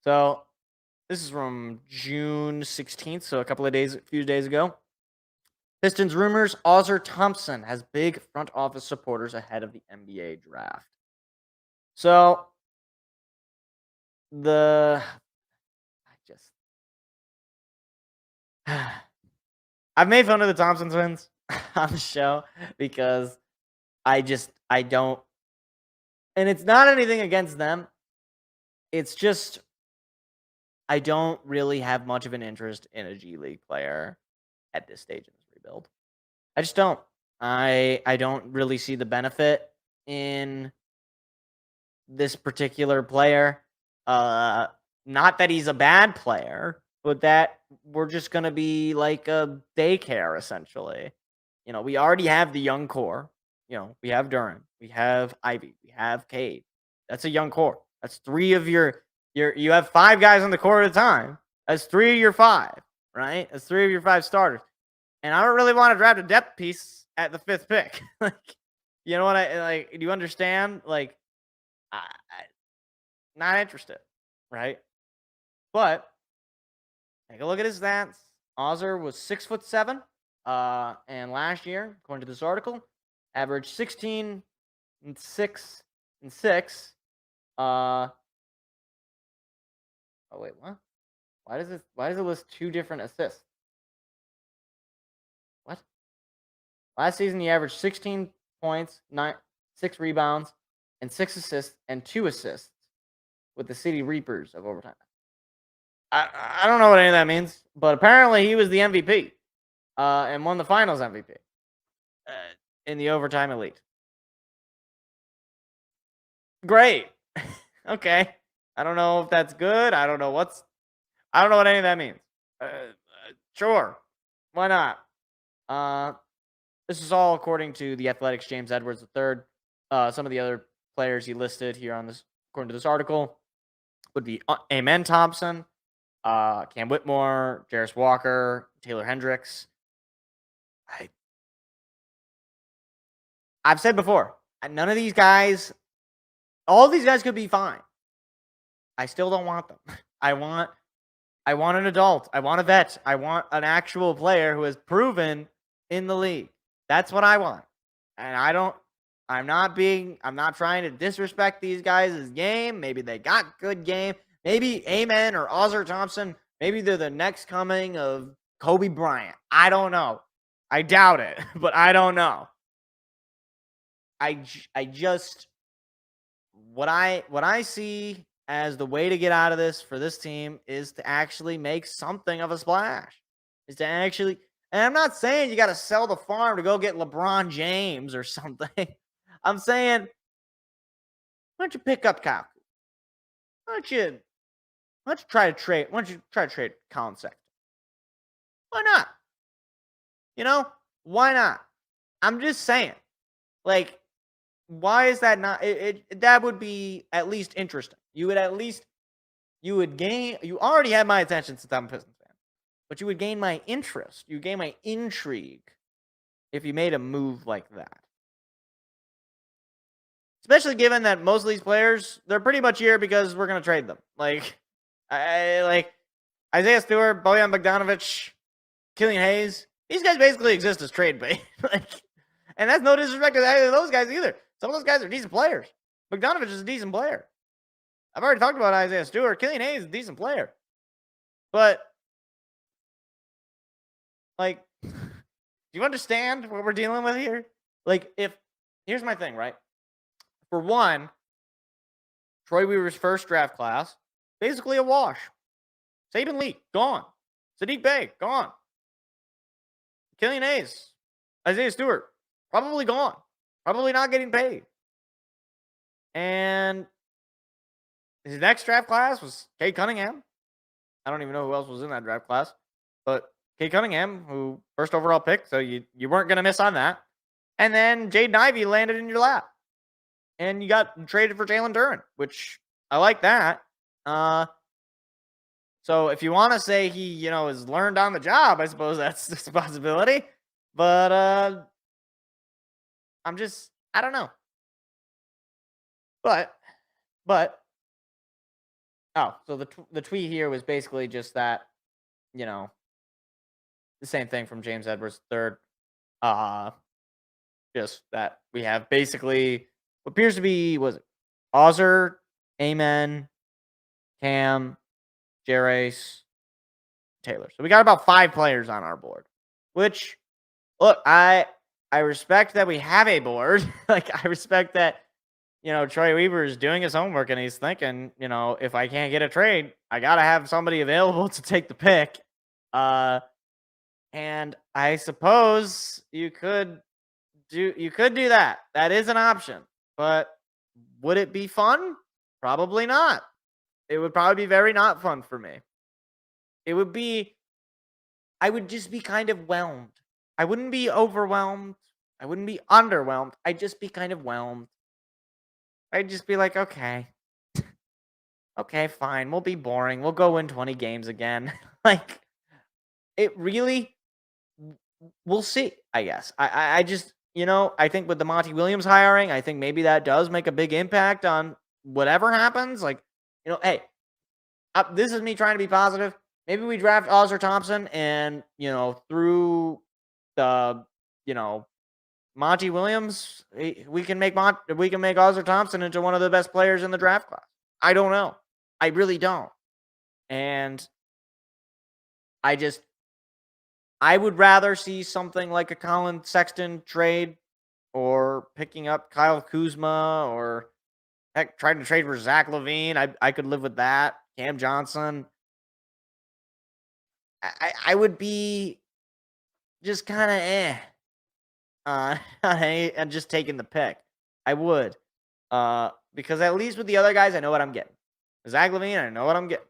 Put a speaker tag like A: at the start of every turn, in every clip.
A: So this is from June 16th, so a few days ago. Pistons rumors Ozzer Thompson has big front office supporters ahead of the NBA draft. So the I just I've made fun of the Thompson twins on the show because I don't, and it's not anything against them. It's just I don't really have much of an interest in a G League player at this stage in this rebuild. I just don't. I don't really see the benefit in this particular player. Uh Not that he's a bad player, but that we're just going to be like a daycare essentially. We already have the young core. We have Duran, we have Ivy, we have Cade. That's a young core. That's three of you have five guys on the core at a time. That's three of your five, right? That's three of your five starters. And I don't really want to draft a depth piece at the fifth pick. Like, you know what I like? Do you understand? Like, I not interested, right? But take a look at his stats. Ozzer was 6'7", and last year, according to this article, averaged 16 and 6. Uh, oh wait, what? Why does it list two different assists? What? Last season, he averaged 16 points, 6 rebounds, and 6 assists, and 2 assists with the City Reapers of overtime. I don't know what any of that means, but apparently he was the MVP and won the Finals MVP uh, in the overtime elite. Great. Okay. I don't know if that's good. I don't know what any of that means. Sure. Why not? This is all according to the Athletics' James Edwards III. Some of the other players he listed here on this, according to this article, would be Amen Thompson, Cam Whitmore, Jarris Walker, Taylor Hendricks. I've said before, none of these guys, all these guys could be fine. I still don't want them. I want an adult. I want a vet. I want an actual player who has proven in the league. That's what I want. And I'm not trying to disrespect these guys' game. Maybe they got good game. Maybe Amen or Ozzer Thompson, maybe they're the next coming of Kobe Bryant. I don't know. I doubt it, but I don't know. I just what I see as the way to get out of this for this team is to actually make something of a splash. Is to actually, and I'm not saying you got to sell the farm to go get LeBron James or something. I'm saying, why don't you pick up Kyle? Why don't you try to trade? Why don't you try to trade Colin Sexton? Why not? Why not? I'm just saying, like, why is that not? That would be at least interesting. You would gain. You already had my attention since I'm a Pistons fan, but you would gain my interest. You gain my intrigue if you made a move like that. Especially given that most of these players, they're pretty much here because we're gonna trade them. Like, like Isaiah Stewart, Bojan Bogdanovic, Killian Hayes. These guys basically exist as trade bait. And that's no disrespect to any of those guys either. Some of those guys are decent players. Bogdanovic is a decent player. I've already talked about Isaiah Stewart. Killian Hayes is a decent player. But, like, do you understand what we're dealing with here? Like, here's my thing, right? For one, Troy Weaver's first draft class, basically a wash. Saban Lee, gone. Sadiq Bey, gone. Killian Hayes, Isaiah Stewart, probably gone. Probably not getting paid. And his next draft class was Cade Cunningham. I don't even know who else was in that draft class. But Cade Cunningham, who first overall pick, so you weren't going to miss on that. And then Jaden Ivey landed in your lap. And you got traded for Jalen Duren, which I like that. So if you want to say he, has learned on the job, I suppose that's a possibility. But I don't know. But Oh, so the tweet here was basically just that, you know, the same thing from James Edwards third. Uh just that we have basically what appears to be was it Ozzer, Amen, Cam, Jerace, Taylor. So we got about 5 players on our board. Which look, I respect that we have a board. Like I respect that, Troy Weaver is doing his homework and he's thinking, if I can't get a trade, I gotta have somebody available to take the pick. And I suppose you could do that. That is an option. But would it be fun? Probably not. It would probably be very not fun for me. It would be I would just be kind of whelmed. I wouldn't be overwhelmed. I wouldn't be underwhelmed. I'd just be kind of whelmed. I'd just be like, okay, okay, fine. We'll be boring. We'll go win 20 games again. Like, it really, we'll see, I guess. I just, I think with the Monty Williams hiring, I think maybe that does make a big impact on whatever happens. Like, hey, this is me trying to be positive. Maybe we draft Ozzer Thompson and, through the, Monty Williams, we can make Ozzer Thompson into one of the best players in the draft class. I don't know. I really don't. And I would rather see something like a Colin Sexton trade or picking up Kyle Kuzma or heck, trying to trade for Zach LaVine. I could live with that. Cam Johnson. I would be just kind of and just taking the pick. I would. Because at least with the other guys, I know what I'm getting. Zach LaVine, I know what I'm getting.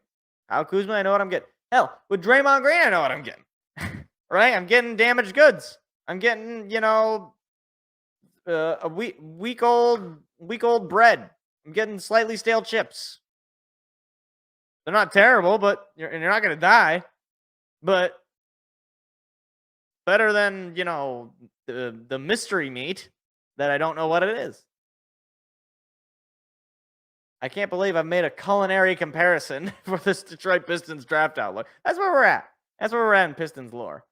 A: Kyle Kuzma, I know what I'm getting. Hell, with Draymond Green, I know what I'm getting. Right? I'm getting damaged goods. I'm getting, a week old bread. I'm getting slightly stale chips. They're not terrible, but you're not gonna die. But better than, the mystery meat that I don't know what it is. I can't believe I've made a culinary comparison for this Detroit Pistons draft outlook. That's where we're at. That's where we're at in Pistons lore.